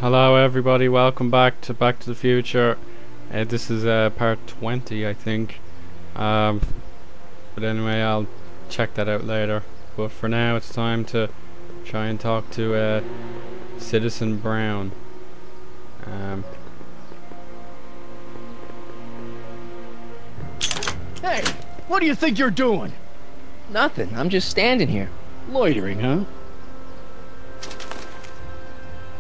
Hello everybody, welcome back to the Future. This is part 20 I think. But anyway, I'll check that out later. But for now it's time to try and talk to Citizen Brown. Hey, what do you think you're doing? Nothing, I'm just standing here. Loitering, huh?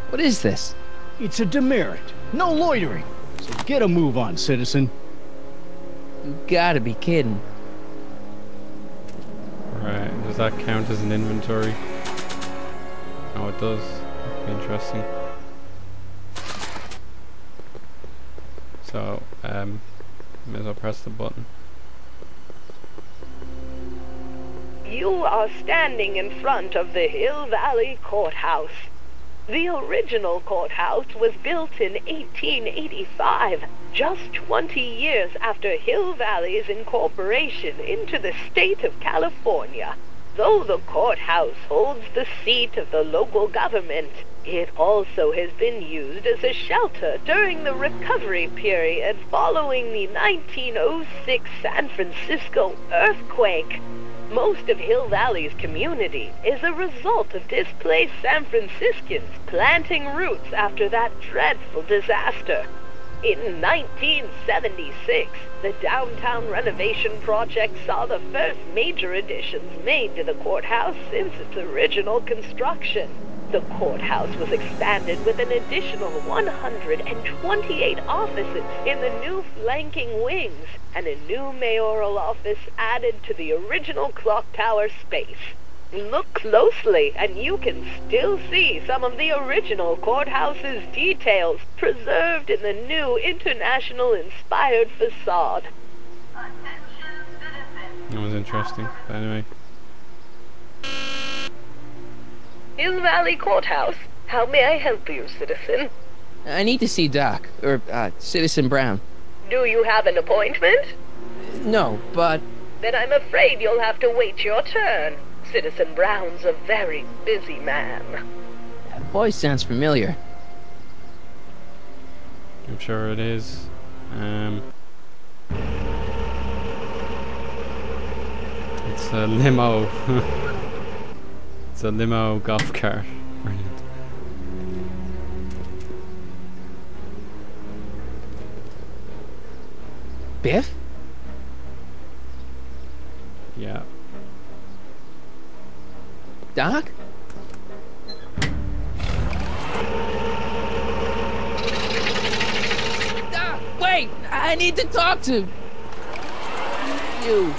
What is this? It's a demerit. No loitering. So get a move on, citizen. You gotta be kidding. Right, does that count as an inventory? Oh, it does. Interesting. So, may as well press the button. You are standing in front of the Hill Valley Courthouse. The original courthouse was built in 1885, just 20 years after Hill Valley's incorporation into the state of California. Though the courthouse holds the seat of the local government, it also has been used as a shelter during the recovery period following the 1906 San Francisco earthquake. Most of Hill Valley's community is a result of displaced San Franciscans planting roots after that dreadful disaster. In 1976, the downtown renovation project saw the first major additions made to the courthouse since its original construction. The courthouse was expanded with an additional 128 offices in the new flanking wings, and a new mayoral office added to the original clock tower space. Look closely, and you can still see some of the original courthouse's details preserved in the new international-inspired facade. That was interesting. But anyway. Hill Valley Courthouse. How may I help you, citizen? I need to see Doc, or, Citizen Brown. Do you have an appointment? No, but... Then I'm afraid you'll have to wait your turn. Citizen Brown's a very busy man. That voice sounds familiar. I'm sure it is. It's a limo. It's a limo golf cart. Brilliant. Biff? Yeah. Doc? Doc, wait! I need to talk to... you.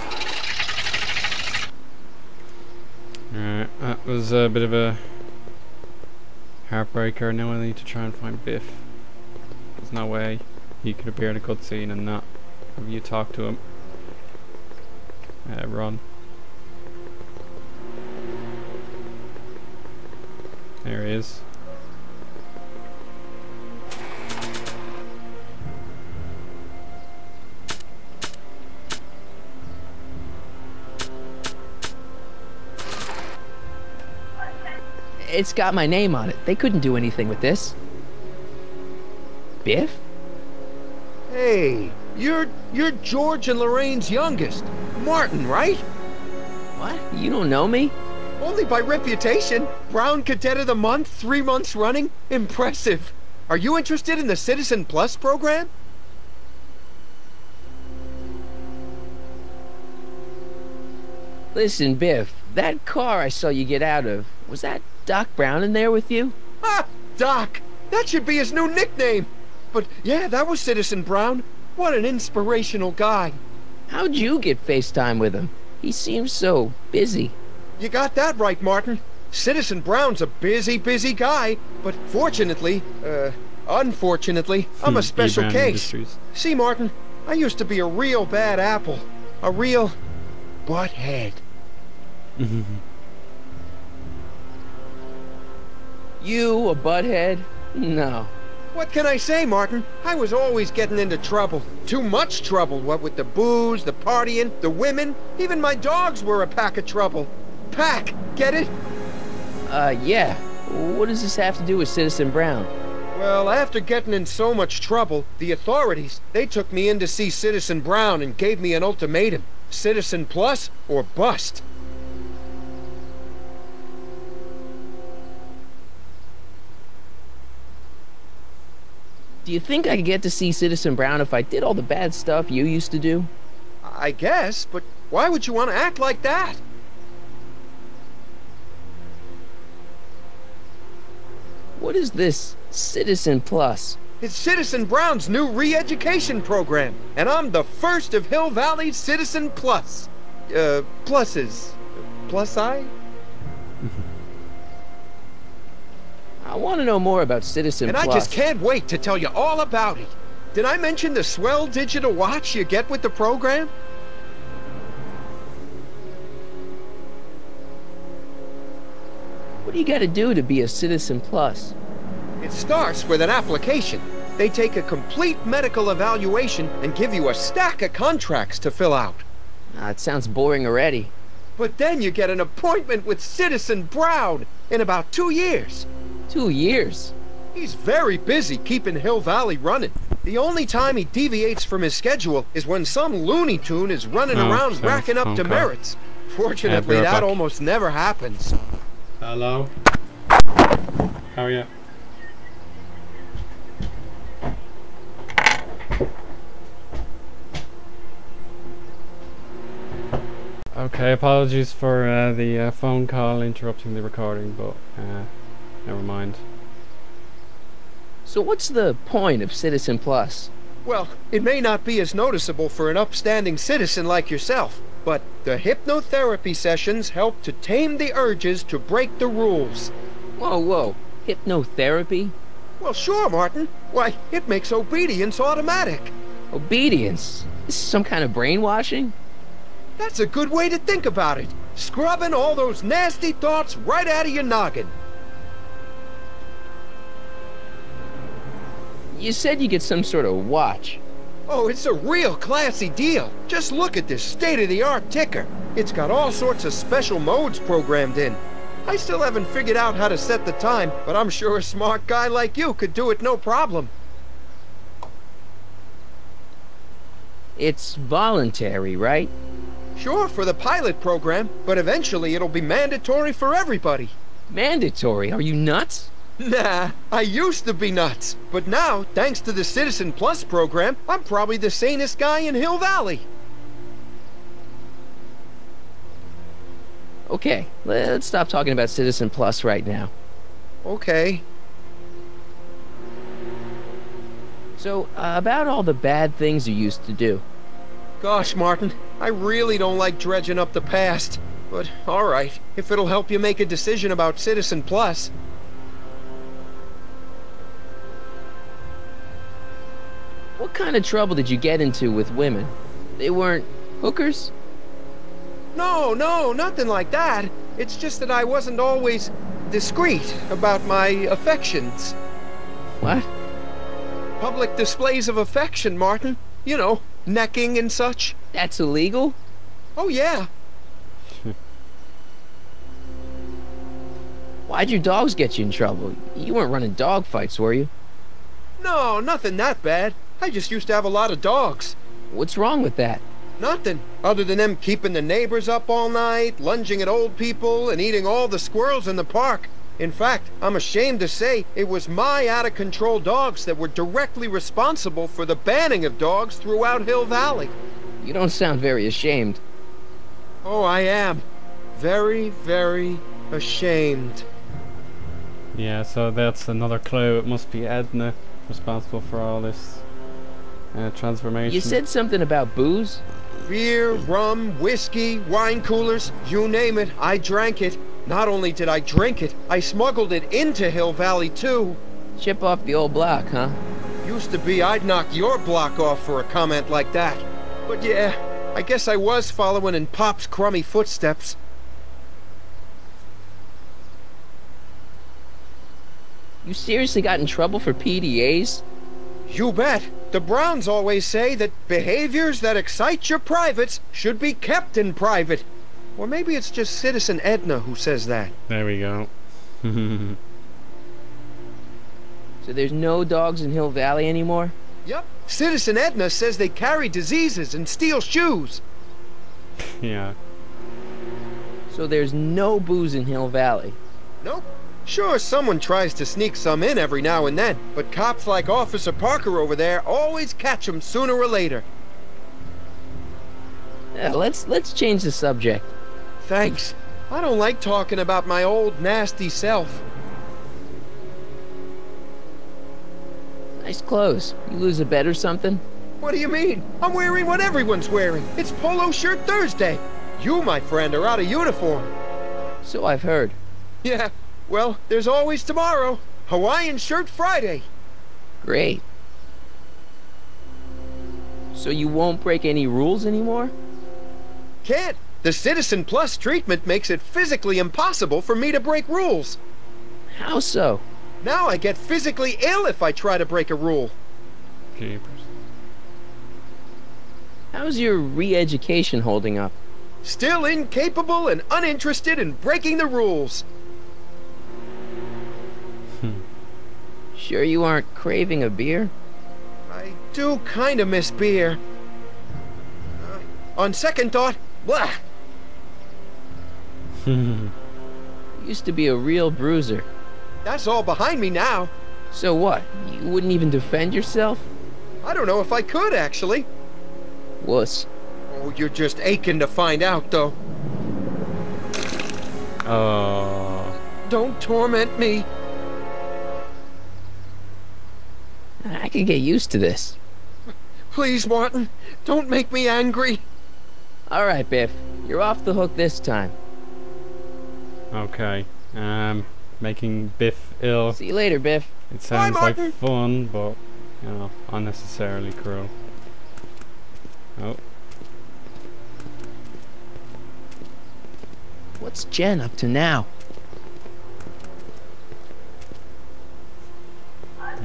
Alright, that was a bit of a heartbreaker. Now I need to try and find Biff. There's no way he could appear in a cutscene and not have you talk to him. Run. There he is. It's got my name on it. They couldn't do anything with this. Biff? Hey, you're George and Lorraine's youngest. Martin, right? What? You don't know me? Only by reputation. Brown Cadet of the Month, 3 months running. Impressive. Are you interested in the Citizen Plus program? Listen, Biff, that car I saw you get out of, was that Doc Brown in there with you? Ah, Doc! That should be his new nickname. But yeah, that was Citizen Brown. What an inspirational guy. How'd you get FaceTime with him? He seems so busy. You got that right, Martin. Citizen Brown's a busy guy, but unfortunately, I'm a special case. Industries. See, Martin, I used to be a real bad apple. A real butthead. You a butthead? No. What can I say, Martin? I was always getting into trouble. Too much trouble, what with the booze, the partying, the women. Even my dogs were a pack of trouble. Pack, get it? Yeah. What does this have to do with Citizen Brown? Well, after getting in so much trouble, the authorities, they took me in to see Citizen Brown and gave me an ultimatum. Citizen Plus or bust. Do you think I could get to see Citizen Brown if I did all the bad stuff you used to do? I guess, but why would you want to act like that? What is this Citizen Plus? It's Citizen Brown's new re-education program, and I'm the first of Hill Valley's Citizen Plus. Pluses. Plus-I? I want to know more about Citizen And Plus. I just can't wait to tell you all about it. Did I mention the swell digital watch you get with the program? What do you got to do to be a Citizen Plus? It starts with an application. They take a complete medical evaluation and give you a stack of contracts to fill out. It sounds boring already. But then you get an appointment with Citizen Brown in about 2 years. 2 years? He's very busy keeping Hill Valley running. The only time he deviates from his schedule is when some Looney Tune is running around racking up demerits. Fortunately, that almost never happens. Hello? How are you? Okay, apologies for the phone call interrupting the recording, but never mind. So what's the point of Citizen Plus? Well, it may not be as noticeable for an upstanding citizen like yourself, but the hypnotherapy sessions help to tame the urges to break the rules. Whoa. Hypnotherapy? Well, sure, Martin. Why, it makes obedience automatic. Obedience? This is some kind of brainwashing? That's a good way to think about it. Scrubbing all those nasty thoughts right out of your noggin. You said you get some sort of watch. Oh, it's a real classy deal. Just look at this state-of-the-art ticker. It's got all sorts of special modes programmed in. I still haven't figured out how to set the time, but I'm sure a smart guy like you could do it no problem. It's voluntary, right? Sure, for the pilot program, but eventually it'll be mandatory for everybody. Mandatory? Are you nuts? Nah, I used to be nuts. But now, thanks to the Citizen Plus program, I'm probably the sanest guy in Hill Valley. Okay, let's stop talking about Citizen Plus right now. Okay. So, about all the bad things you used to do. Gosh, Martin, I really don't like dredging up the past. But, alright, if it'll help you make a decision about Citizen Plus. What kind of trouble did you get into with women? They weren't hookers? No, nothing like that. It's just that I wasn't always discreet about my affections. What? Public displays of affection, Martin. You know, necking and such. That's illegal? Oh, yeah. Why'd your dogs get you in trouble? You weren't running dog fights, were you? No, nothing that bad. I just used to have a lot of dogs. What's wrong with that? Nothing, other than them keeping the neighbors up all night, lunging at old people, and eating all the squirrels in the park. In fact, I'm ashamed to say it was my out-of-control dogs that were directly responsible for the banning of dogs throughout Hill Valley. You don't sound very ashamed. Oh, I am. Very, very ashamed. Yeah, so that's another clue. It must be Edna responsible for all this transformation. You said something about booze? Beer, rum, whiskey, wine coolers, you name it, I drank it. Not only did I drink it, I smuggled it into Hill Valley, too. Chip off the old block, huh? Used to be I'd knock your block off for a comment like that. But yeah, I guess I was following in Pop's crummy footsteps. You seriously got in trouble for PDAs? You bet. The Browns always say that behaviors that excite your privates should be kept in private. Or maybe it's just Citizen Edna who says that. There we go. So there's no dogs in Hill Valley anymore? Yep. Citizen Edna says they carry diseases and steal shoes. Yeah. So there's no booze in Hill Valley? Nope. Sure, someone tries to sneak some in every now and then, but cops like Officer Parker over there always catch 'em sooner or later. Yeah, let's change the subject. Thanks. I don't like talking about my old nasty self. Nice clothes. You lose a bet or something? What do you mean? I'm wearing what everyone's wearing. It's Polo Shirt Thursday. You, my friend, are out of uniform. So I've heard. Yeah, well, there's always tomorrow. Hawaiian Shirt Friday. Great. So you won't break any rules anymore? Can't. The Citizen Plus treatment makes it physically impossible for me to break rules. How so? Now I get physically ill if I try to break a rule. Jeepers. How's your re-education holding up? Still incapable and uninterested in breaking the rules. Sure you aren't craving a beer? I do kinda miss beer. On second thought, blah! Used to be a real bruiser. That's all behind me now. So what? You wouldn't even defend yourself? I don't know if I could, actually. Wuss. Oh, you're just aching to find out, though. Oh. Don't torment me. I could get used to this. Please, Martin, don't make me angry. Alright, Biff. You're off the hook this time. Okay. Making Biff ill. See you later, Biff. It sounds like Martin. fun, but, you know, unnecessarily cruel. Oh. What's Jen up to now?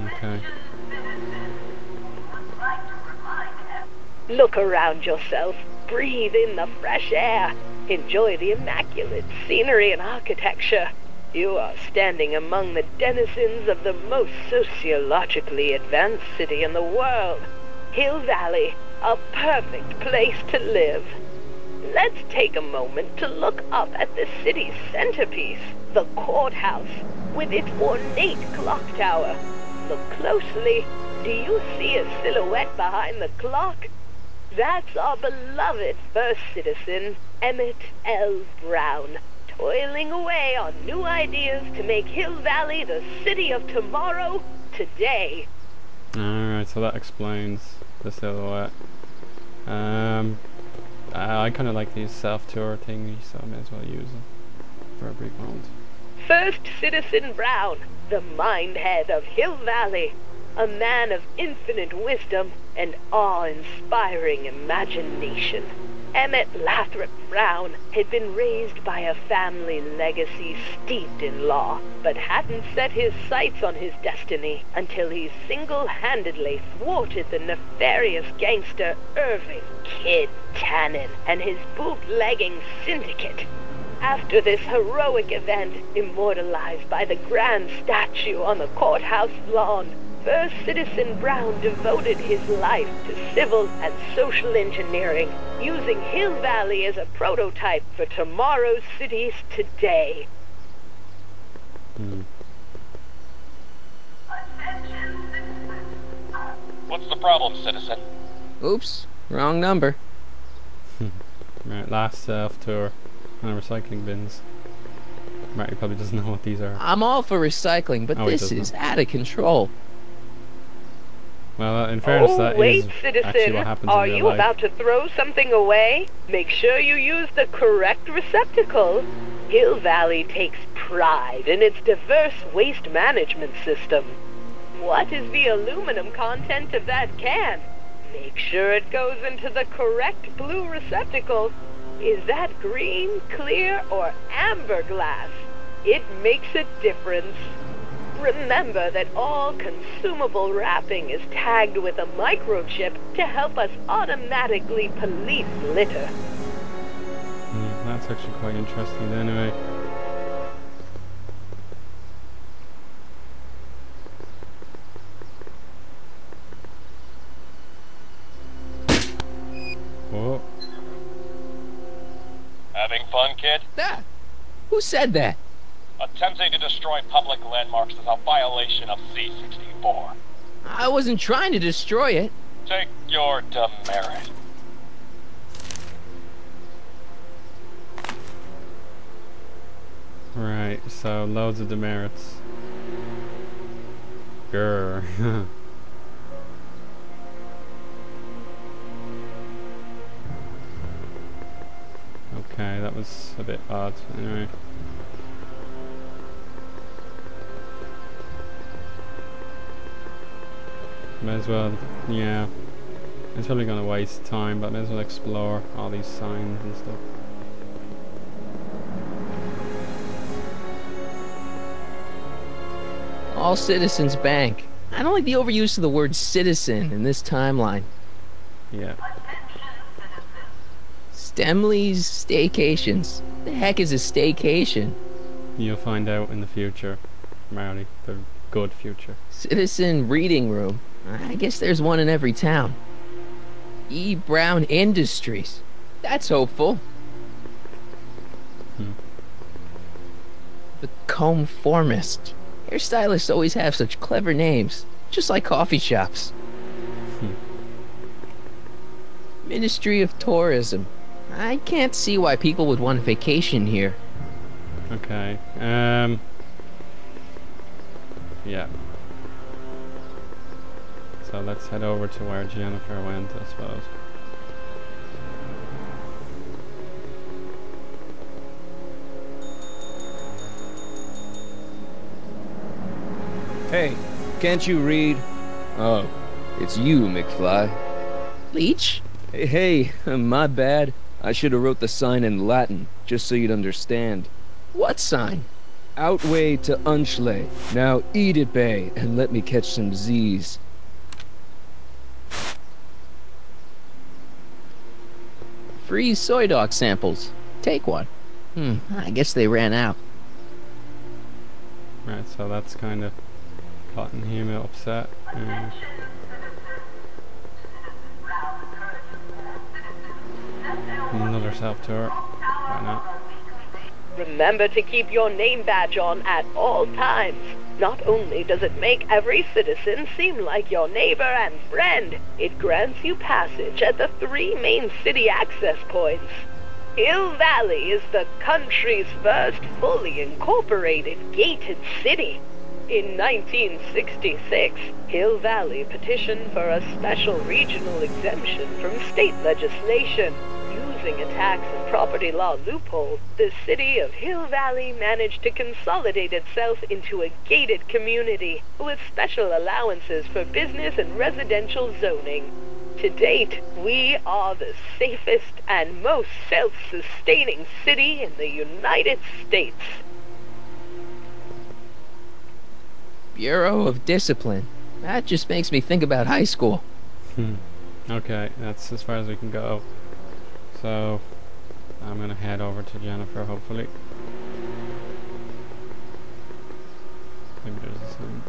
Okay. Look around yourself. Breathe in the fresh air. Enjoy the immaculate scenery and architecture. You are standing among the denizens of the most sociologically advanced city in the world. Hill Valley, a perfect place to live. Let's take a moment to look up at the city's centerpiece, the courthouse, with its ornate clock tower. Look closely. Do you see a silhouette behind the clock? That's our beloved first citizen, Emmett L. Brown, toiling away on new ideas to make Hill Valley the city of tomorrow, today. Alright, so that explains the silhouette. I kind of like these self-tour thingies, so I may as well use them for a brief moment. First Citizen Brown, the mindhead of Hill Valley, a man of infinite wisdom and awe-inspiring imagination. Emmett Lathrop Brown had been raised by a family legacy steeped in law, but hadn't set his sights on his destiny until he single-handedly thwarted the nefarious gangster Irving Kid Tannen and his bootlegging syndicate. After this heroic event, immortalized by the grand statue on the courthouse lawn, First Citizen Brown devoted his life to civil and social engineering, using Hill Valley as a prototype for tomorrow's cities today. What's the problem, citizen? Oops, wrong number. Right, last self-tour on recycling bins. Marty probably doesn't know what these are. I'm all for recycling, but Oh, he this doesn't. is out of control. Well, in fairness, Oh, that wait, is citizen. actually what happens Are in real you life. about to throw something away? Make sure you use the correct receptacle. Hill Valley takes pride in its diverse waste management system. What is the aluminum content of that can? Make sure it goes into the correct blue receptacle. Is that green, clear, or amber glass? It makes a difference. Remember that all consumable wrapping is tagged with a microchip to help us automatically police litter. That's actually quite interesting anyway. kid. That? Who said that? Attempting to destroy public landmarks is a violation of C-64. I wasn't trying to destroy it. Take your demerit. Right, so loads of demerits. Grr. Okay, that was a bit odd. Anyway. May as well, yeah. It's probably gonna waste time, but may as well explore all these signs and stuff. All Citizens Bank. I don't like the overuse of the word citizen in this timeline. Yeah. Stemley's Staycations. The heck is a staycation? You'll find out in the future, Marty. The good future. Citizen Reading Room. I guess there's one in every town. E. Brown Industries. That's hopeful. The Conformist. Hairstylists always have such clever names, just like coffee shops. Ministry of Tourism. I can't see why people would want a vacation here. Okay. Yeah. So let's head over to where Jennifer went, I suppose. Hey, can't you read? Oh, it's you, McFly. Leech? Hey, my bad. I should have wrote the sign in Latin, just so you'd understand. What sign? Outway to Unchley. Now eat it, Bay, and let me catch some Z's. Free soy dog samples. Take one. I guess they ran out. Right, so that's kind of gotten him upset. Another self-tour. Why not? Remember to keep your name badge on at all times. Not only does it make every citizen seem like your neighbor and friend, it grants you passage at the 3 main city access points. Hill Valley is the country's first fully incorporated gated city. In 1966, Hill Valley petitioned for a special regional exemption from state legislation. Using a tax and property law loophole, the city of Hill Valley managed to consolidate itself into a gated community with special allowances for business and residential zoning. To date, we are the safest and most self-sustaining city in the United States. Bureau of Discipline. That just makes me think about high school. Okay, that's as far as we can go. So, I'm gonna head over to Jennifer, hopefully. Maybe there's a sign.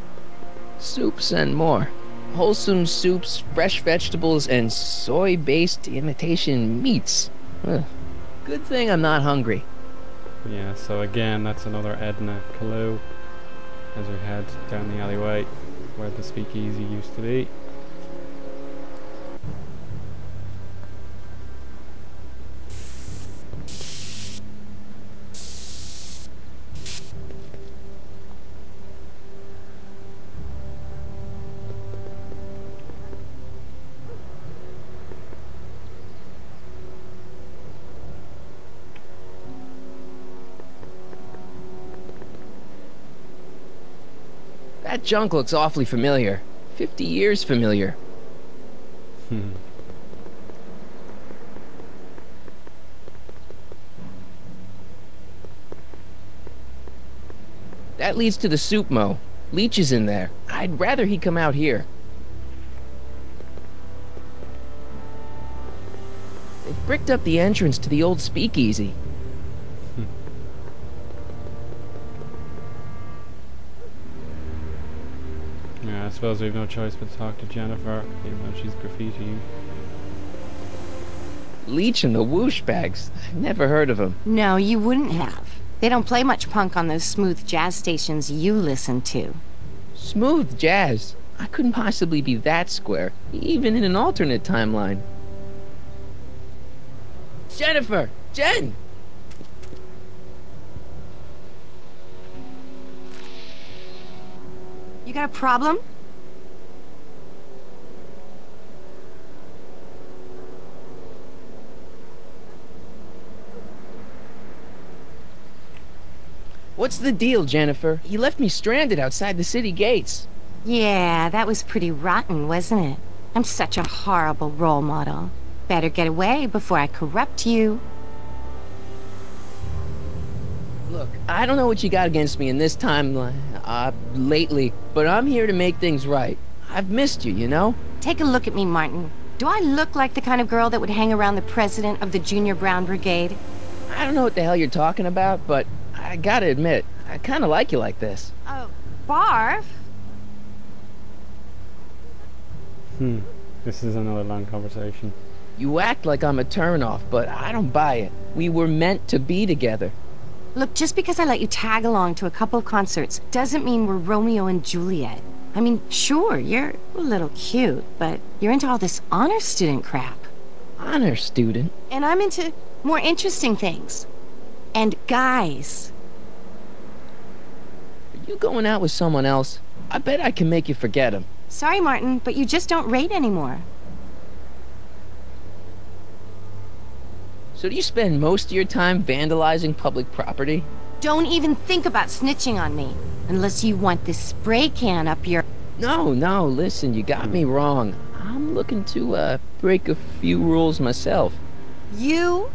Soups and more. Wholesome soups, fresh vegetables, and soy-based imitation meats. Ugh. Good thing I'm not hungry. Yeah, so again, that's another Edna clue as we head down the alleyway where the speakeasy used to be. That junk looks awfully familiar. 50 years familiar. That leads to the soup mo. Leech is in there. I'd rather he come out here. They've bricked up the entrance to the old speakeasy. Yeah, I suppose we have no choice but to talk to Jennifer, even though she's graffitiing. Leech and the Whoosh Bags. I've never heard of them. No, you wouldn't have. They don't play much punk on those smooth jazz stations you listen to. Smooth jazz? I couldn't possibly be that square, even in an alternate timeline. Jennifer! Jen! You got a problem? What's the deal, Jennifer? You left me stranded outside the city gates. Yeah, that was pretty rotten, wasn't it? I'm such a horrible role model. Better get away before I corrupt you. Look, I don't know what you got against me in this timeline, lately, but I'm here to make things right. I've missed you, you know? Take a look at me, Martin. Do I look like the kind of girl that would hang around the president of the Junior Brown Brigade? I don't know what the hell you're talking about, but I gotta admit, I kinda like you like this. Oh, barf? This is another long conversation. You act like I'm a turnoff, but I don't buy it. We were meant to be together. Look, just because I let you tag along to a couple of concerts doesn't mean we're Romeo and Juliet. I mean, sure, you're a little cute, but you're into all this honor student crap. Honor student? And I'm into more interesting things. And guys. Are you going out with someone else? I bet I can make you forget him. Sorry, Martin, but you just don't rate anymore. So do you spend most of your time vandalizing public property? Don't even think about snitching on me, unless you want this spray can up your... No, listen, you got me wrong. I'm looking to, break a few rules myself. You?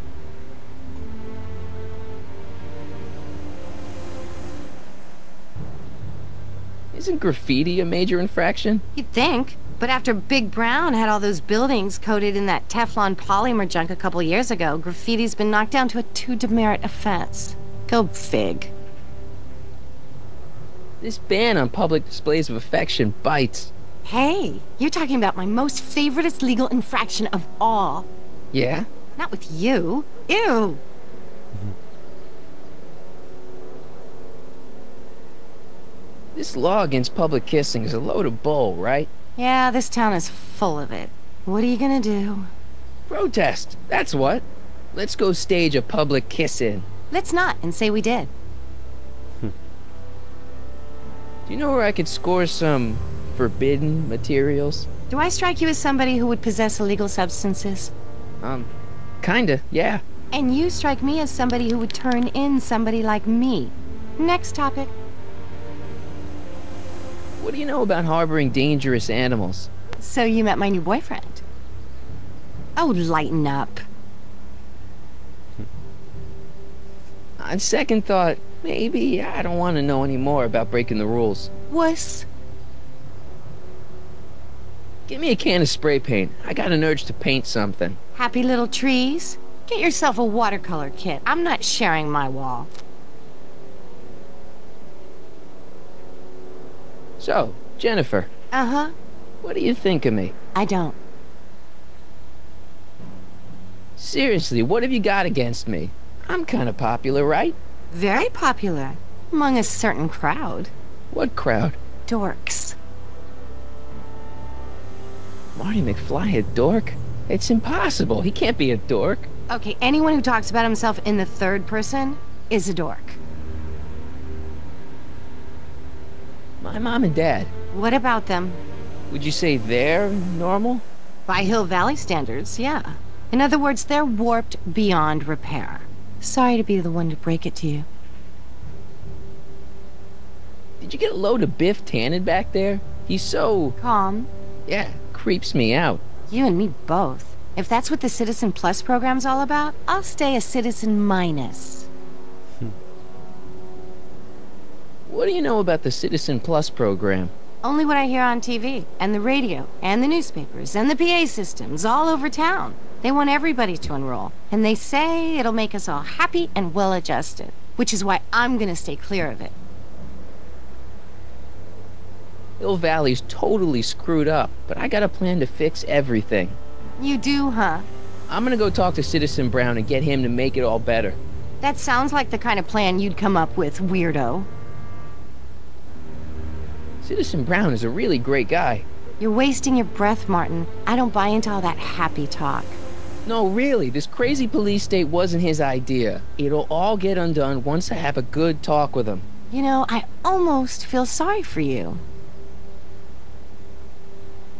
Isn't graffiti a major infraction? You'd think. But after Big Brown had all those buildings coated in that Teflon polymer junk a couple years ago, graffiti's been knocked down to a 2 demerit offense. Go fig. This ban on public displays of affection bites. Hey, you're talking about my most favoriteest legal infraction of all. Yeah? Not with you. Ew. This law against public kissing is a load of bull, right? Yeah, this town is full of it. What are you gonna do? Protest, that's what. Let's go stage a public kiss-in. Let's not, and say we did. Do you know where I could score some forbidden materials? Do I strike you as somebody who would possess illegal substances? Kinda, yeah. And you strike me as somebody who would turn in somebody like me. Next topic. What do you know about harboring dangerous animals? So you met my new boyfriend. Oh, lighten up. On second thought, maybe I don't want to know any more about breaking the rules. Wuss. Give me a can of spray paint. I got an urge to paint something. Happy little trees? Get yourself a watercolor kit. I'm not sharing my wall. So, Jennifer. Uh-huh. What do you think of me? I don't. Seriously, what have you got against me? I'm kind of popular, right? Very popular. Among a certain crowd. What crowd? Dorks. Marty McFly a dork? It's impossible. He can't be a dork. Okay, anyone who talks about himself in the third person is a dork. My mom and dad. What about them? Would you say they're normal? By Hill Valley standards, yeah. In other words, they're warped beyond repair. Sorry to be the one to break it to you. Did you get a load of Biff Tannen back there? He's so... Calm. Yeah, creeps me out. You and me both. If that's what the Citizen Plus program's all about, I'll stay a Citizen Minus. What do you know about the Citizen Plus program? Only what I hear on TV, and the radio, and the newspapers, and the PA systems all over town. They want everybody to enroll, and they say it'll make us all happy and well-adjusted, which is why I'm gonna stay clear of it. Hill Valley's totally screwed up, but I got a plan to fix everything. You do, huh? I'm gonna go talk to Citizen Brown and get him to make it all better. That sounds like the kind of plan you'd come up with, weirdo. Citizen Brown is a really great guy. You're wasting your breath, Martin. I don't buy into all that happy talk. No, really, this crazy police state wasn't his idea. It'll all get undone once I have a good talk with him. You know, I almost feel sorry for you.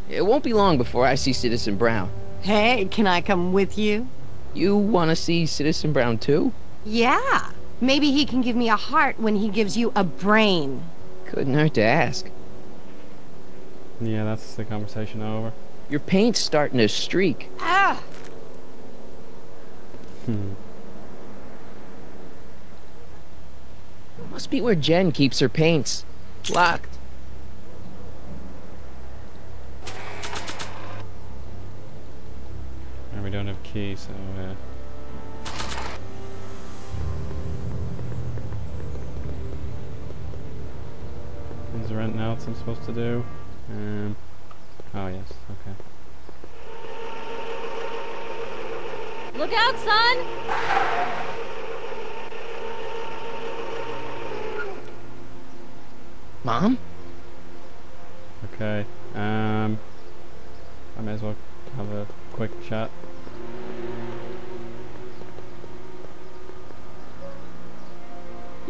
It won't be long before I see Citizen Brown. Hey, can I come with you? You want to see Citizen Brown too? Yeah. Maybe he can give me a heart when he gives you a brain. Couldn't hurt to ask. Yeah, that's the conversation over. Your paint's starting to streak. Ah! Must be where Jen keeps her paints. Locked. And we don't have a key, so is there anything else I'm supposed to do? Oh yes, okay. Look out, son! Mom? Okay, I may as well have a quick chat.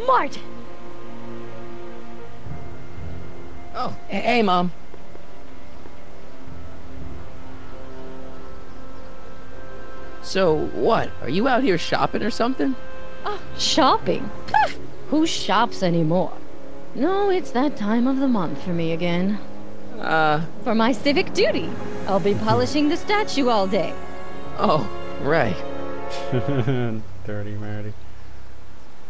Marty! Oh, hey, Mom. So, what? Are you out here shopping or something? Oh, shopping? Pff, who shops anymore? No, it's that time of the month for me again. For my civic duty. I'll be polishing the statue all day. Oh, right. Dirty Marty.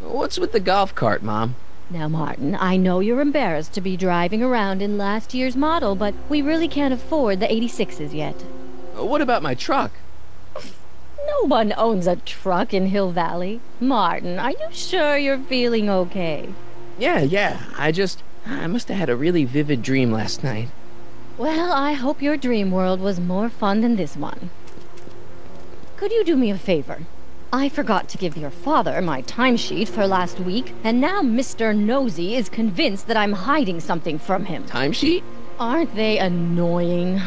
What's with the golf cart, Mom? Now, Martin, I know you're embarrassed to be driving around in last year's model, but we really can't afford the 86s yet. What about my truck? No one owns a truck in Hill Valley. Martin, are you sure you're feeling okay? Yeah. I must have had a really vivid dream last night. Well, I hope your dream world was more fun than this one. Could you do me a favor? I forgot to give your father my timesheet for last week, and now Mr. Nosy is convinced that I'm hiding something from him. Timesheet? Aren't they annoying?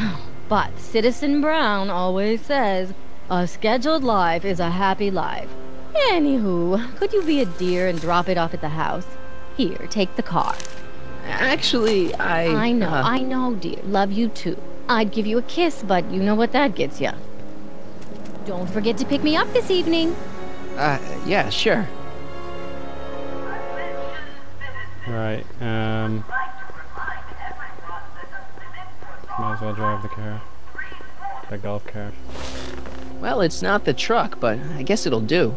But Citizen Brown always says, a scheduled life is a happy life. Anywho, could you be a dear and drop it off at the house? Here, take the car. Actually, I know, dear. Love you too. I'd give you a kiss, but you know what that gets ya. Don't forget to pick me up this evening. Yeah, sure. Right, might as well drive the car. The golf cart. Well, it's not the truck, but I guess it'll do.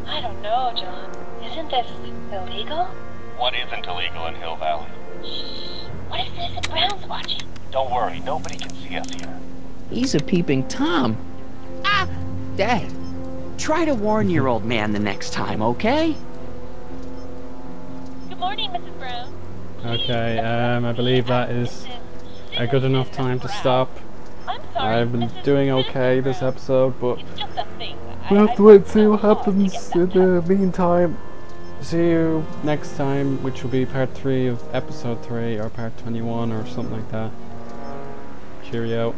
I don't know, John. Isn't this illegal? What isn't illegal in Hill Valley? Shh. What if Citizen Brown's watching? Don't worry, nobody can see us here. He's a peeping Tom. Ah! Dad. Try to warn your old man the next time, okay? Good morning, Mrs. Brown. Okay, I believe that is a good enough time to stop. I'm sorry, I've been Mrs. doing okay this episode, but It's just a thing. we'll have to wait and see what happens in the meantime. See you next time, which will be part 3 of episode 3, or part 21, or something like that. Cheerio.